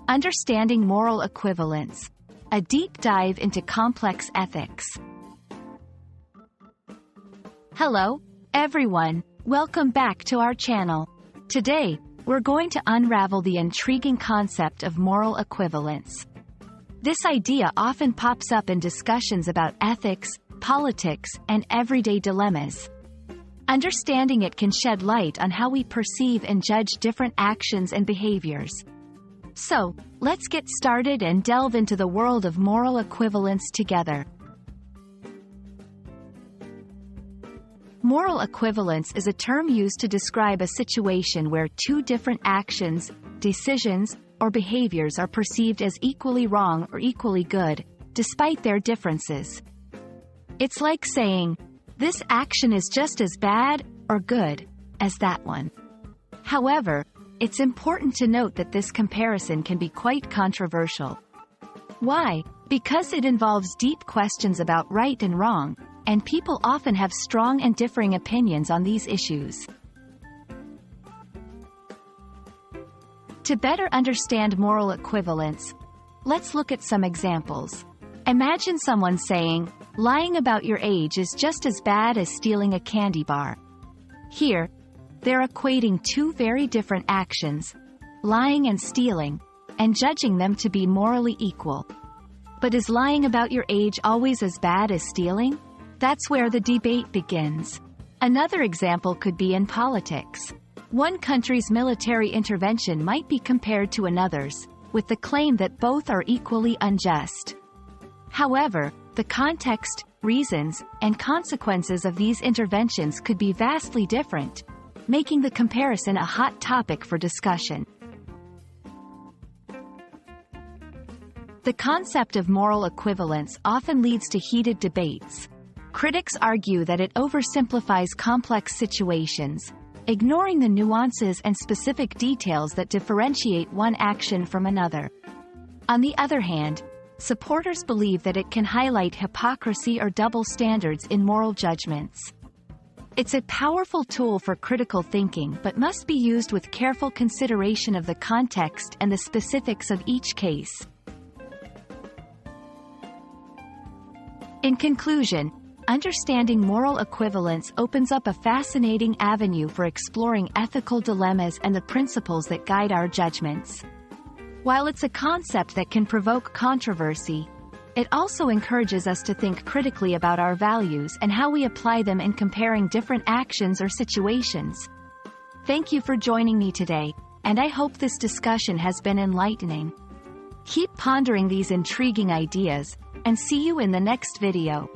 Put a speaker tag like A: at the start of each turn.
A: Understanding Moral Equivalence, a deep dive into complex ethics. Hello, everyone. Welcome back to our channel. Today, we're going to unravel the intriguing concept of moral equivalence. This idea often pops up in discussions about ethics, politics, and everyday dilemmas. Understanding it can shed light on how we perceive and judge different actions and behaviors. So, let's get started and delve into the world of moral equivalence together. Moral equivalence is a term used to describe a situation where two different actions, decisions, or behaviors are perceived as equally wrong or equally good, despite their differences. It's like saying, this action is just as bad or good as that one. However, it's important to note that this comparison can be quite controversial. Why? Because it involves deep questions about right and wrong, and people often have strong and differing opinions on these issues. To better understand moral equivalence, let's look at some examples. Imagine someone saying, lying about your age is just as bad as stealing a candy bar. Here, they're equating two very different actions, lying and stealing, and judging them to be morally equal. But is lying about your age always as bad as stealing? That's where the debate begins. Another example could be in politics. One country's military intervention might be compared to another's, with the claim that both are equally unjust. However, the context, reasons, and consequences of these interventions could be vastly different, making the comparison a hot topic for discussion. The concept of moral equivalence often leads to heated debates. Critics argue that it oversimplifies complex situations, ignoring the nuances and specific details that differentiate one action from another. On the other hand, supporters believe that it can highlight hypocrisy or double standards in moral judgments. It's a powerful tool for critical thinking but must be used with careful consideration of the context and the specifics of each case. In conclusion, understanding moral equivalence opens up a fascinating avenue for exploring ethical dilemmas and the principles that guide our judgments. While it's a concept that can provoke controversy, it also encourages us to think critically about our values and how we apply them in comparing different actions or situations. Thank you for joining me today, and I hope this discussion has been enlightening. Keep pondering these intriguing ideas, and see you in the next video.